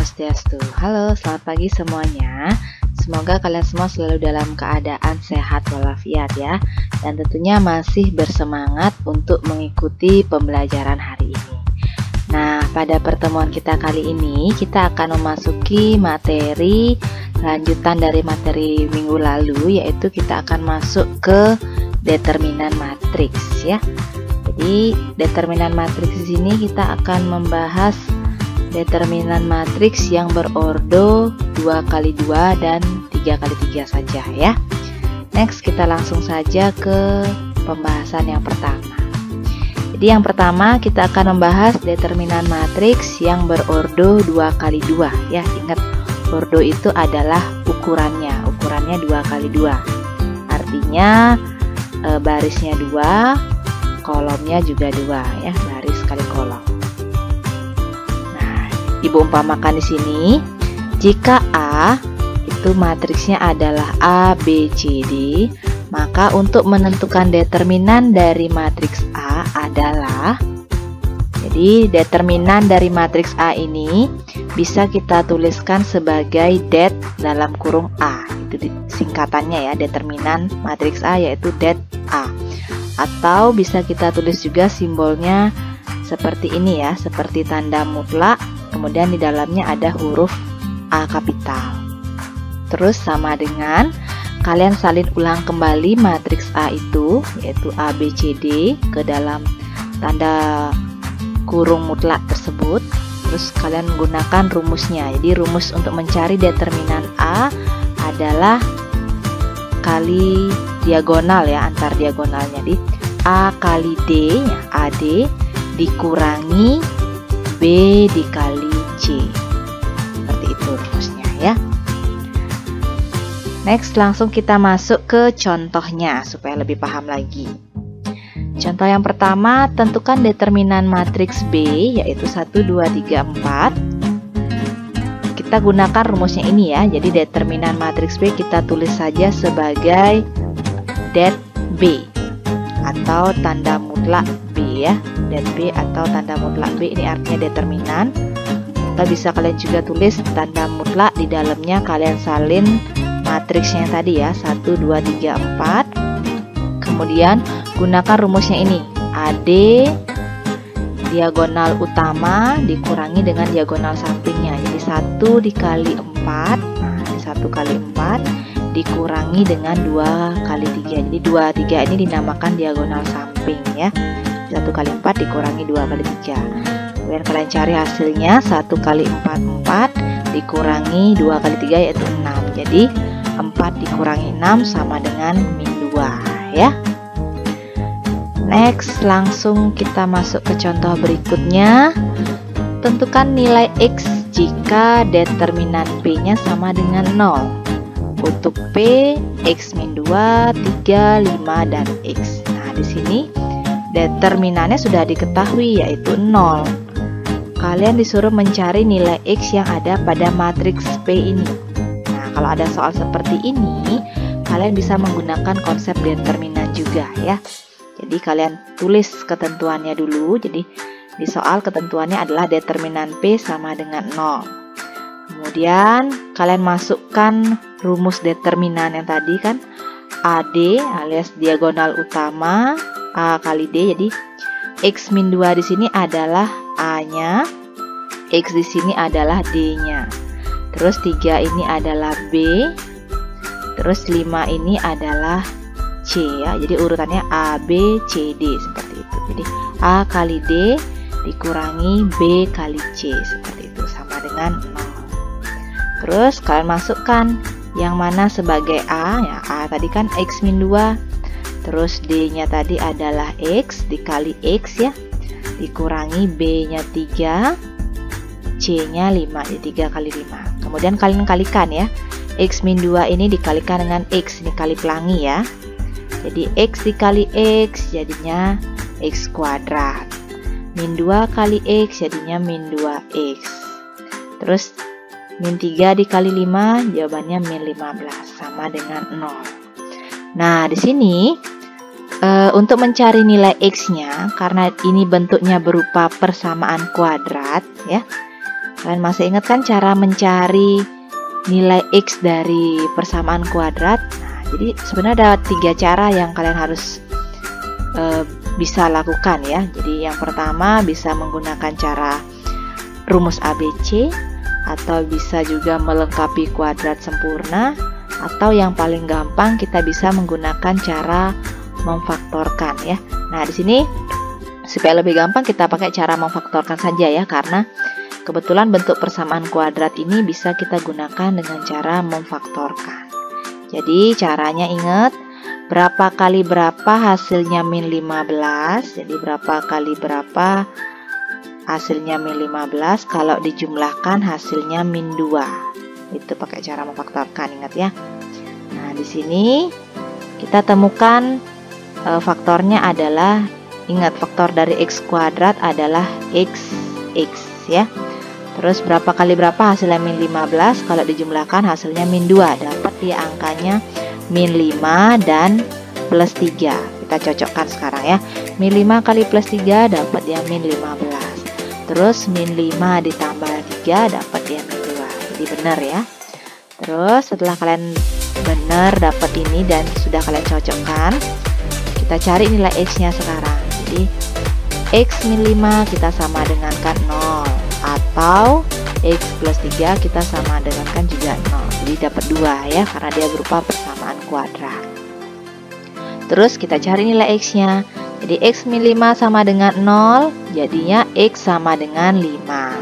Swastiastu. Halo, selamat pagi semuanya. Semoga kalian semua selalu dalam keadaan sehat walafiat ya. Dan tentunya masih bersemangat untuk mengikuti pembelajaran hari ini. Nah, pada pertemuan kita kali ini kita akan memasuki materi lanjutan dari materi minggu lalu, yaitu kita akan masuk ke determinan matriks ya. Jadi determinan matriks di sini kita akan membahas determinan matriks yang berordo 2x2 dan 3x3 saja ya. Next kita langsung saja ke pembahasan yang pertama. Jadi yang pertama kita akan membahas determinan matriks yang berordo 2x2 ya. Ingat, ordo itu adalah ukurannya 2x2. Artinya barisnya 2, kolomnya juga 2 ya, baris kali kolom. Nah, Ibu umpamakan di sini, jika A itu matriksnya adalah A, B, C, D, maka untuk menentukan determinan dari matriks A adalah, jadi determinan dari matriks A ini bisa kita tuliskan sebagai det dalam kurung A. Itu singkatannya ya, determinan matriks A yaitu det A. Atau bisa kita tulis juga simbolnya seperti ini ya, seperti tanda mutlak, kemudian di dalamnya ada huruf A kapital. Terus sama dengan kalian salin ulang kembali matriks A itu, yaitu A, B, C, D ke dalam tanda kurung mutlak tersebut. Terus kalian gunakan rumusnya. Jadi rumus untuk mencari determinan A adalah kali diagonal ya, antar diagonalnya. Jadi A kali D ya, AD dikurangi B dikali C. Seperti itu rumusnya ya. Next langsung kita masuk ke contohnya supaya lebih paham lagi. Contoh yang pertama, tentukan determinan matriks B yaitu 1, 2, 3, 4. Kita gunakan rumusnya ini ya. Jadi determinan matriks B kita tulis saja sebagai det B atau tanda mutlak B ya. Det B atau tanda mutlak B ini artinya determinan. Atau bisa kalian juga tulis tanda mutlak, di dalamnya kalian salin matriksnya tadi ya, 1, 2, 3, 4. Kemudian gunakan rumusnya ini, AD diagonal utama dikurangi dengan diagonal sampingnya. Jadi 1 dikali 4, nah ini 1 kali 4 dikurangi dengan 2 kali 3. Jadi 2, 3 ini dinamakan diagonal samping ya. 1 kali 4 dikurangi 2 kali 3. Kemudian kalian cari hasilnya, 1 kali 4, 4 dikurangi 2 kali 3 yaitu 6. Jadi 4 dikurangi 6 sama dengan min 2 ya. Next langsung kita masuk ke contoh berikutnya. Tentukan nilai X jika determinan P-nya sama dengan 0. Untuk P, X min 2, 3, 5, dan X. Nah, di sini determinannya sudah diketahui yaitu 0. Kalian disuruh mencari nilai X yang ada pada matriks P ini. Nah, kalau ada soal seperti ini, kalian bisa menggunakan konsep determinan juga ya. Jadi kalian tulis ketentuannya dulu. Jadi di soal ketentuannya adalah determinan P sama dengan 0. Kemudian kalian masukkan rumus determinan yang tadi kan, AD alias diagonal utama A kali D. Jadi X min 2 di sini adalah A-nya, X di sini adalah D-nya. Terus 3 ini adalah B, terus 5 ini adalah C ya. Jadi urutannya A, B, C, D seperti itu. Jadi A kali D dikurangi B kali C seperti itu, sama dengan 0. Terus kalian masukkan yang mana sebagai A ya. A tadi kan X min 2. Terus D-nya tadi adalah X dikali X ya. Dikurangi B-nya 3, C-nya 5, jadi 3 kali 5. Kemudian kalian kalikan ya. X min 2 ini dikalikan dengan X, ini kali pelangi ya. Jadi X dikali X jadinya X kuadrat. Min 2 kali X jadinya min 2X. Terus min 3 dikali 5 jawabannya min 15 sama dengan 0. Nah, di sini untuk mencari nilai X-nya, karena ini bentuknya berupa persamaan kuadrat ya. Kalian masih ingat kan cara mencari nilai X dari persamaan kuadrat? Nah, jadi sebenarnya ada 3 cara yang kalian harus bisa lakukan ya. Jadi yang pertama bisa menggunakan cara rumus ABC, atau bisa juga melengkapi kuadrat sempurna, atau yang paling gampang kita bisa menggunakan cara memfaktorkan ya. Nah, di sini supaya lebih gampang kita pakai cara memfaktorkan saja ya, karena kebetulan bentuk persamaan kuadrat ini bisa kita gunakan dengan cara memfaktorkan. Jadi caranya ingat, berapa kali berapa hasilnya min 15. Jadi berapa kali berapa hasilnya min 15, kalau dijumlahkan hasilnya min 2. Itu pakai cara memfaktorkan, ingat ya. Nah, di sini kita temukan faktornya adalah, ingat faktor dari X kuadrat adalah X ya. Terus berapa kali berapa hasilnya min 15, kalau dijumlahkan hasilnya min 2. Dapat dia angkanya min 5 dan plus 3. Kita cocokkan sekarang ya. Min 5 kali plus 3 dapat dia min 15. Terus min 5 ditambah 3 dapat dia min 2. Jadi benar ya. Terus setelah kalian benar dapat ini dan sudah kalian cocokkan, kita cari nilai X nya sekarang. Jadi X min 5 kita sama dengan kan 0, atau X plus 3 kita sama dengan kan juga 0. Jadi dapat 2 ya, karena dia berupa persamaan kuadrat. Terus kita cari nilai X nya. Jadi X min 5 sama dengan 0, jadinya X sama dengan 5.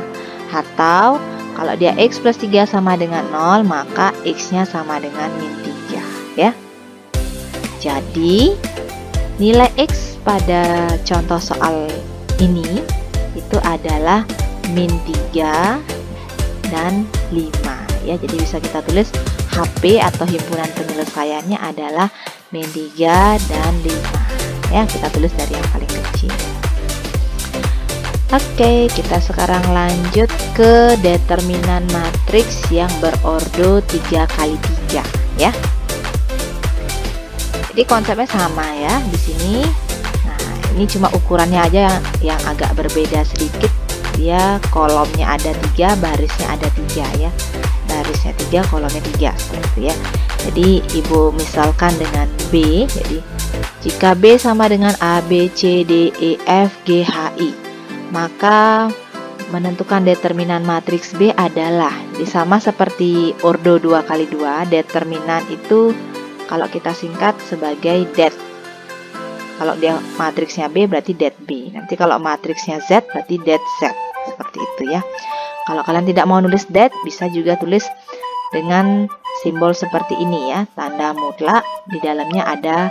Atau kalau dia X plus 3 sama dengan 0, maka X nya sama dengan min 3 ya. Jadi nilai X pada contoh soal ini itu adalah min 3 dan 5 ya. Jadi bisa kita tulis HP atau himpunan penyelesaiannya adalah min 3 dan 5 ya. Kita tulis dari yang paling kecil. Oke, kita sekarang lanjut ke determinan matriks yang berordo 3 kali 3 ya. Jadi konsepnya sama ya di sini. Nah, ini cuma ukurannya aja yang agak berbeda sedikit. Dia kolomnya ada 3, barisnya ada 3 ya. Barisnya 3, kolomnya 3 seperti itu ya. Jadi ibu misalkan dengan B. Jadi jika B sama dengan A, B, C, D, E, F, G, H, I, maka menentukan determinan matriks B adalah sama seperti ordo 2 kali 2. Determinan itu kalau kita singkat sebagai det. Kalau dia matriksnya B berarti det B. Nanti kalau matriksnya Z berarti det Z. Seperti itu ya. Kalau kalian tidak mau nulis det, bisa juga tulis dengan simbol seperti ini ya. Tanda mutlak, di dalamnya ada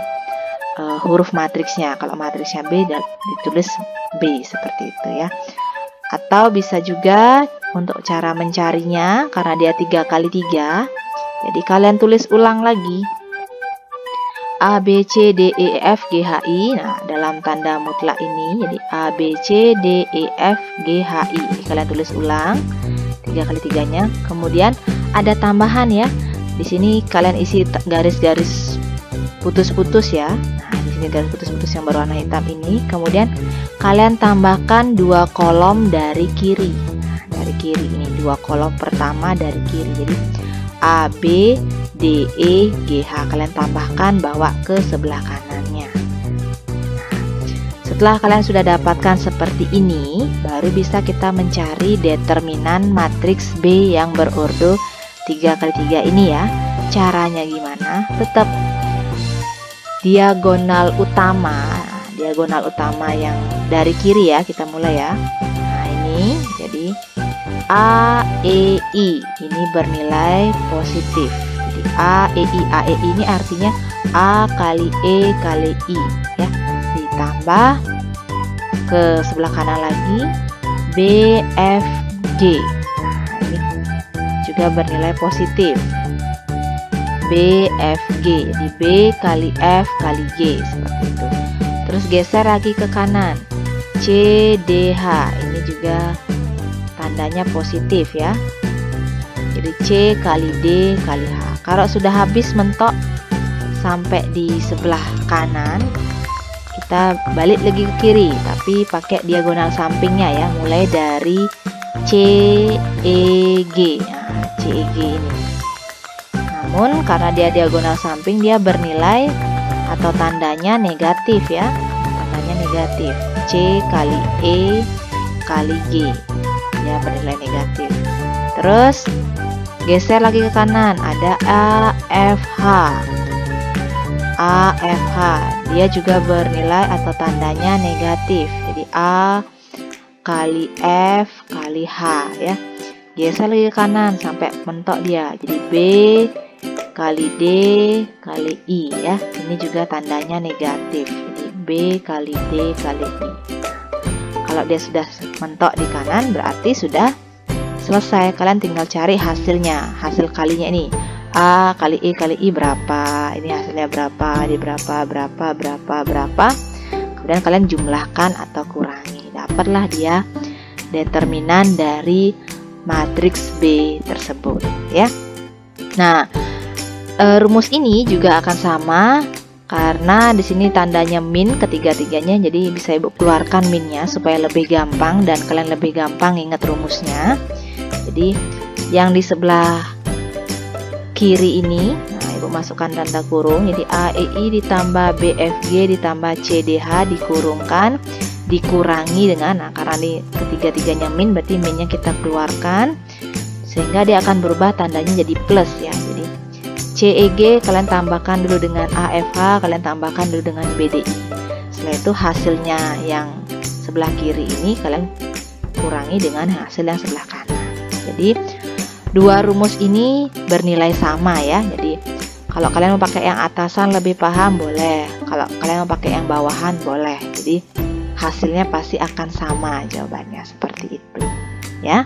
huruf matriksnya. Kalau matriksnya B ditulis B seperti itu ya. Atau bisa juga untuk cara mencarinya, karena dia 3 kali 3, jadi kalian tulis ulang lagi A, B, C, D, E, F, G, H, I. Nah, dalam tanda mutlak ini, jadi A, B, C, D, E, F, G, H, I. Ini kalian tulis ulang 3 kali 3-nya. Kemudian ada tambahan ya. Di sini kalian isi garis-garis putus-putus ya. Nah, di sini garis putus-putus yang berwarna hitam ini. Kemudian kalian tambahkan 2 kolom dari kiri. Nah, dari kiri ini 2 kolom pertama dari kiri. Jadi A, B, D, E, G, H kalian tambahkan, bawa ke sebelah kanannya. Setelah kalian sudah dapatkan seperti ini, baru bisa kita mencari determinan matriks B yang berordo 3 kali 3 ini ya. Caranya gimana? Tetap diagonal utama yang dari kiri ya, kita mulai ya. Nah, ini jadi A, E, I ini bernilai positif. Jadi A, E, I ini artinya A kali E kali I ya. Ditambah ke sebelah kanan lagi B, F, G. Nah, ini juga bernilai positif. B, F, G. Jadi B kali F kali G seperti itu. Terus geser lagi ke kanan. C, D, H. Ini juga tandanya positif ya. Jadi C kali D kali H. Kalau sudah habis mentok sampai di sebelah kanan, kita balik lagi ke kiri, tapi pakai diagonal sampingnya ya. Mulai dari CEG. Nah, CEG ini. Namun karena dia diagonal samping, dia bernilai atau tandanya negatif ya. Tandanya negatif. C kali E kali G. Dia bernilai negatif. Terus geser lagi ke kanan, ada AFH. AFH, dia juga bernilai atau tandanya negatif. Jadi A kali F kali H ya. Geser lagi ke kanan sampai mentok dia. Jadi B kali D kali I ya. Ini juga tandanya negatif. Jadi B kali D kali I. Kalau dia sudah mentok di kanan berarti sudah selesai. Kalian tinggal cari hasilnya. Hasil kalinya ini A kali E kali I berapa? Ini hasilnya berapa? Di berapa? Kemudian kalian jumlahkan atau kurangi. Dapatlah dia determinan dari matriks B tersebut ya. Nah, rumus ini juga akan sama karena di sini tandanya min ketiga-tiganya, jadi bisa Ibu keluarkan minnya supaya lebih gampang dan kalian lebih gampang ingat rumusnya. Jadi yang di sebelah kiri ini, nah Ibu masukkan tanda kurung, jadi AEI ditambah BFG ditambah CDH dikurungkan dikurangi dengan, nah karena ini ketiga-tiganya min berarti minnya kita keluarkan sehingga dia akan berubah tandanya jadi plus ya. Jadi CEG kalian tambahkan dulu dengan AFH, kalian tambahkan dulu dengan BDI. Setelah itu hasilnya yang sebelah kiri ini kalian kurangi dengan hasil yang sebelah kanan. Jadi dua rumus ini bernilai sama ya. Jadi kalau kalian mau pakai yang atasan lebih paham boleh, kalau kalian mau pakai yang bawahan boleh. Jadi hasilnya pasti akan sama jawabannya seperti itu ya.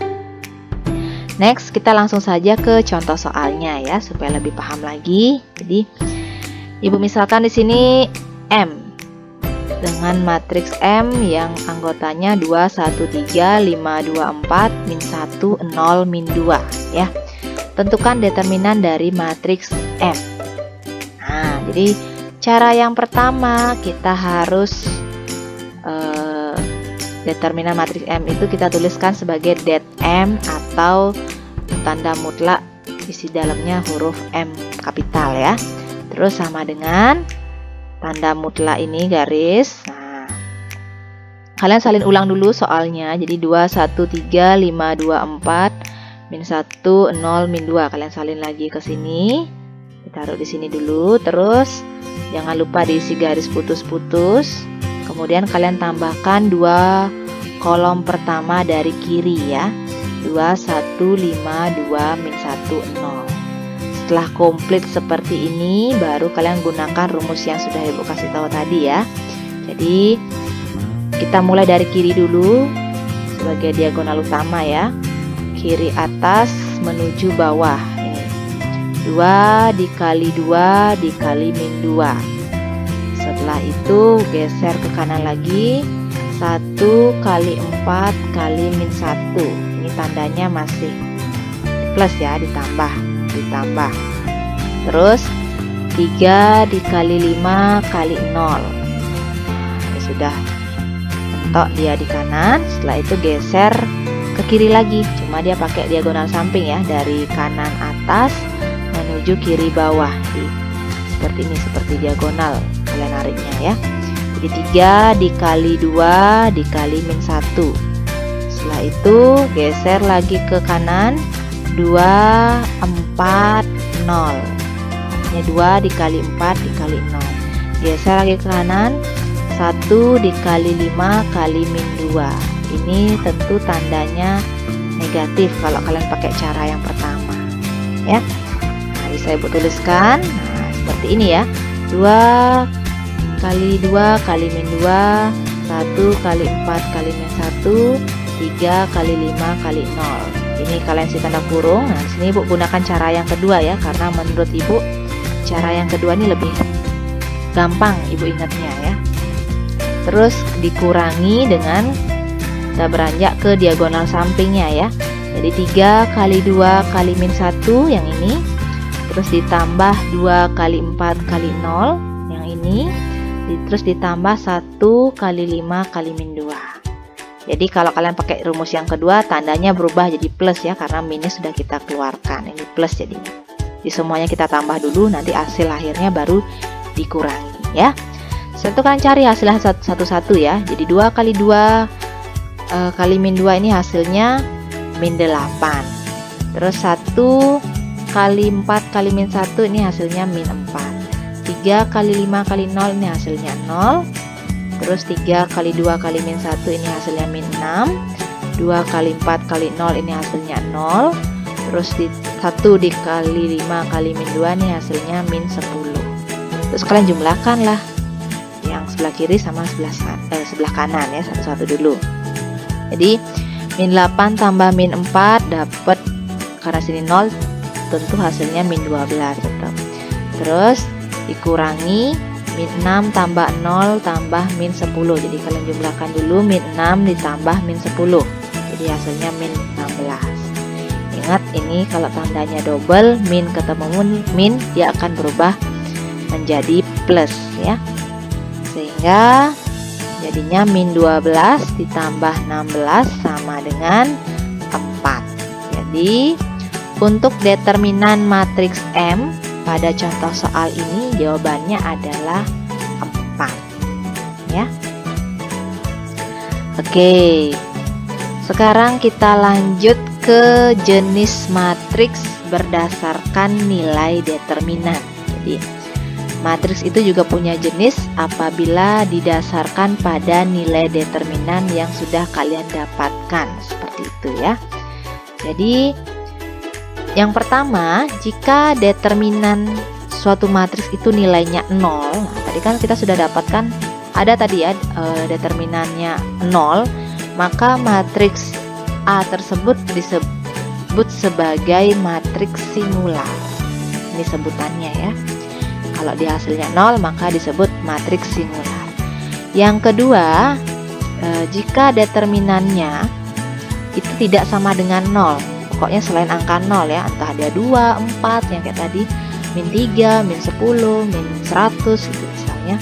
Next kita langsung saja ke contoh soalnya ya supaya lebih paham lagi. Jadi Ibu misalkan di sini M dengan matriks M yang anggotanya 2, 1, 3, 5, 2, 4, min 1, 0, min 2 ya. Tentukan determinan dari matriks M. Nah, jadi cara yang pertama kita harus determinan matriks M itu kita tuliskan sebagai det M atau tanda mutlak isi dalamnya huruf M kapital ya. Terus sama dengan tanda mutlak ini garis. Nah, kalian salin ulang dulu soalnya. Jadi 2, 1, 3, 5, 2, 4, min 1, 0, min 2. Kalian salin lagi ke sini. Ditaruh di sini dulu. Terus jangan lupa diisi garis putus-putus. Kemudian kalian tambahkan 2 kolom pertama dari kiri ya. 2, 1, 5, 2, min 1, 0. Setelah komplit seperti ini baru kalian gunakan rumus yang sudah Ibu kasih tahu tadi ya. Jadi kita mulai dari kiri dulu sebagai diagonal utama ya. Kiri atas menuju bawah. Ini 2 dikali 2 dikali min 2. Setelah itu geser ke kanan lagi 1 kali 4 kali min 1. Ini tandanya masih plus ya, ditambah. Terus 3 dikali 5 kali 0. Ini sudah mentok dia di kanan. Setelah itu geser ke kiri lagi, cuma dia pakai diagonal samping ya, dari kanan atas menuju kiri bawah. Jadi, seperti ini, seperti diagonal kalian nariknya ya. Jadi 3 dikali 2 dikali min 1. Setelah itu geser lagi ke kanan 2, 4, 0. Artinya 2 dikali 4 dikali 0. Geser lagi ke kanan 1 dikali 5 kali min 2. Ini tentu tandanya negatif kalau kalian pakai cara yang pertama ya. Nah, bisa Ibu tuliskan seperti ini ya. 2 kali 2 kali min 2, 1 kali 4 kali min 1, 3 kali 5 kali 0. Ini kalian isi tanda kurung. Nah, di sini Ibu gunakan cara yang kedua ya, karena menurut Ibu cara yang kedua ini lebih gampang Ibu ingatnya ya. Terus dikurangi dengan kita beranjak ke diagonal sampingnya ya. Jadi 3 kali 2 kali min 1 yang ini. Terus ditambah 2 kali 4 kali 0 yang ini. Terus ditambah 1 kali 5 kali min 2. Jadi kalau kalian pakai rumus yang kedua, tandanya berubah jadi plus ya, karena minus sudah kita keluarkan. Ini plus jadinya. Di semuanya kita tambah dulu, nanti hasil akhirnya baru dikurangi ya. Setelah itu kalian cari hasilnya satu-satu ya. Jadi 2 kali 2 kali min 2 ini hasilnya min 8. Terus 1 kali 4 kali min 1 ini hasilnya min 4. 3 kali 5 kali 0 ini hasilnya 0. Terus 3 kali 2 kali min 1 ini hasilnya min 6. 2 kali 4 kali 0 ini hasilnya 0. Terus 1 dikali 5 kali min 2 ini hasilnya min 10. Terus kalian jumlahkan lah yang sebelah kiri sama sebelah kanan ya, satu-satu dulu. Jadi min 8 tambah min 4 dapat, karena sini 0 tentu hasilnya min 12 tetap. Terus dikurangi min 6 tambah 0 tambah min 10. Jadi kalian jumlahkan dulu min 6 ditambah min 10. Jadi hasilnya min 16. Ingat ini kalau tandanya double, min ketemu min, dia akan berubah menjadi plus ya. Sehingga jadinya min 12 ditambah 16 sama dengan 4. Jadi untuk determinan matriks M pada contoh soal ini jawabannya adalah 4 ya. Oke, sekarang kita lanjut ke jenis matriks berdasarkan nilai determinan. Jadi matriks itu juga punya jenis apabila didasarkan pada nilai determinan yang sudah kalian dapatkan, seperti itu ya. Jadi yang pertama, jika determinan suatu matriks itu nilainya 0, nah, tadi kan kita sudah dapatkan ada tadi ya determinannya 0, maka matriks A tersebut disebut sebagai matriks singular. Ini sebutannya ya. Kalau di hasilnya 0 maka disebut matriks singular. Yang kedua, jika determinannya itu tidak sama dengan 0, pokoknya selain angka 0 ya, entah dia 2, 4 yang kayak tadi, min 3, min 10, min 100 gitu misalnya,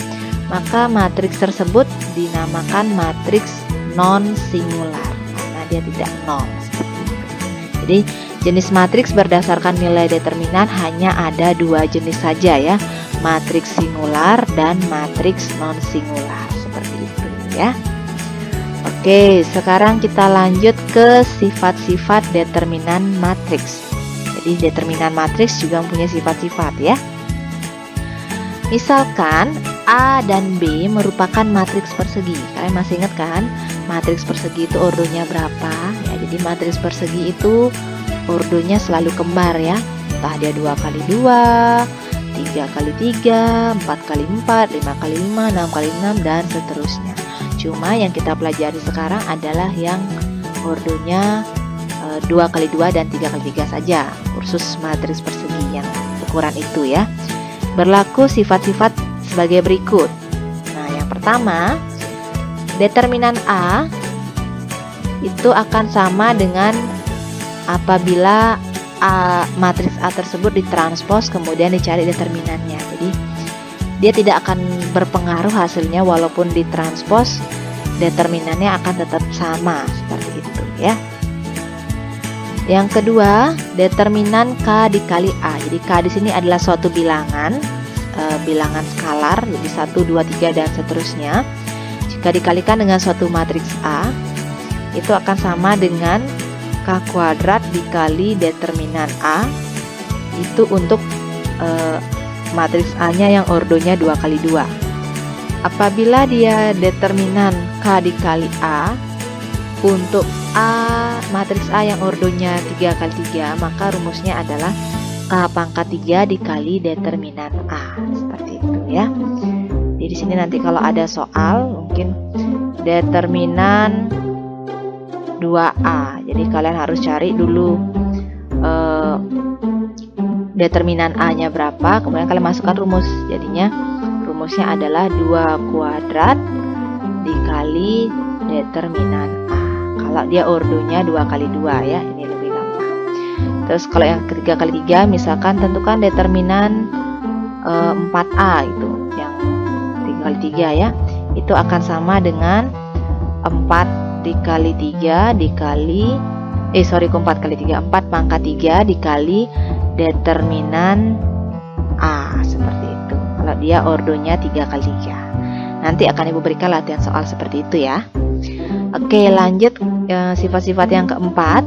maka matriks tersebut dinamakan matriks non singular karena dia tidak 0 seperti itu. Jadi jenis matriks berdasarkan nilai determinan hanya ada 2 jenis saja ya, matriks singular dan matriks non singular, seperti itu ya. Oke, sekarang kita lanjut ke sifat-sifat determinan matriks. Jadi determinan matriks juga punya sifat-sifat ya. Misalkan A dan B merupakan matriks persegi. Kalian masih ingat kan? Matriks persegi itu ordonya berapa? Ya, jadi matriks persegi itu ordonya selalu kembar ya. Entah dia 2 kali 2, 3 kali 3, 4 kali 4, 5 kali 5, 6 kali 6 dan seterusnya. Cuma yang kita pelajari sekarang adalah yang ordonya 2 kali 2 dan 3 kali 3 saja, kursus matriks persegi yang ukuran itu ya. Berlaku sifat-sifat sebagai berikut. Nah, yang pertama, determinan A itu akan sama dengan apabila matriks A tersebut ditranspos kemudian dicari determinannya. Jadi dia tidak akan berpengaruh hasilnya walaupun ditranspos, determinannya akan tetap sama seperti itu ya. Yang kedua, determinan K dikali A. Jadi K di sini adalah suatu bilangan, bilangan skalar, jadi 1, 2, 3 dan seterusnya. Jika dikalikan dengan suatu matriks A, itu akan sama dengan K kuadrat dikali determinan A. Itu untuk matriks A-nya yang ordonya 2 kali 2. Apabila dia determinan K dikali A untuk matriks A yang ordonya 3 kali 3, maka rumusnya adalah K pangkat 3 dikali determinan A, seperti itu ya. Jadi di sini nanti kalau ada soal mungkin determinan 2A, jadi kalian harus cari dulu determinan A-nya berapa, kemudian kalian masukkan rumus. Jadinya rumusnya adalah 2 kuadrat dikali determinan A. Kalau dia ordonya 2 kali 2 ya, ini lebih gampang. Terus kalau yang ketiga kali 3, misalkan tentukan determinan 4A itu, yang 3 kali 3 ya, itu akan sama dengan 4 dikali 3 dikali Q 4 kali 3, 4 pangkat 3 dikali determinan A, seperti itu. Kalau dia ordonya 3 kali 3. Nanti akan Ibu berikan latihan soal seperti itu ya. Oke, lanjut sifat-sifat yang keempat.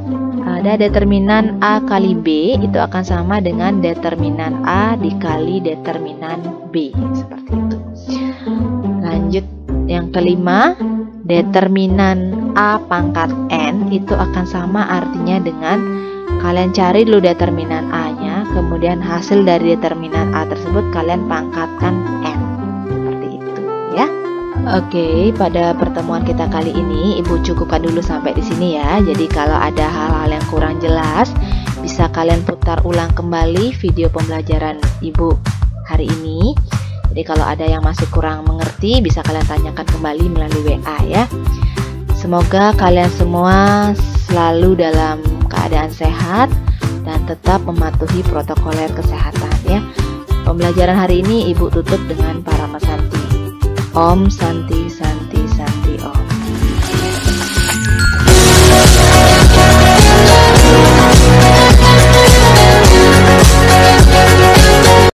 Ada determinan A kali B, itu akan sama dengan determinan A dikali determinan B, seperti itu. Lanjut yang kelima, determinan A pangkat N itu akan sama artinya dengan kalian cari dulu determinan A-nya, kemudian hasil dari determinan A tersebut kalian pangkatkan N. Seperti itu ya. Oke, pada pertemuan kita kali ini Ibu cukupkan dulu sampai di sini ya. Jadi kalau ada hal-hal yang kurang jelas, bisa kalian putar ulang kembali video pembelajaran Ibu hari ini. Jadi kalau ada yang masih kurang mengerti, bisa kalian tanyakan kembali melalui WA ya. Semoga kalian semua selalu dalam keadaan sehat dan tetap mematuhi protokoler kesehatan ya. Pembelajaran hari ini Ibu tutup dengan Paramasanti. Om Santi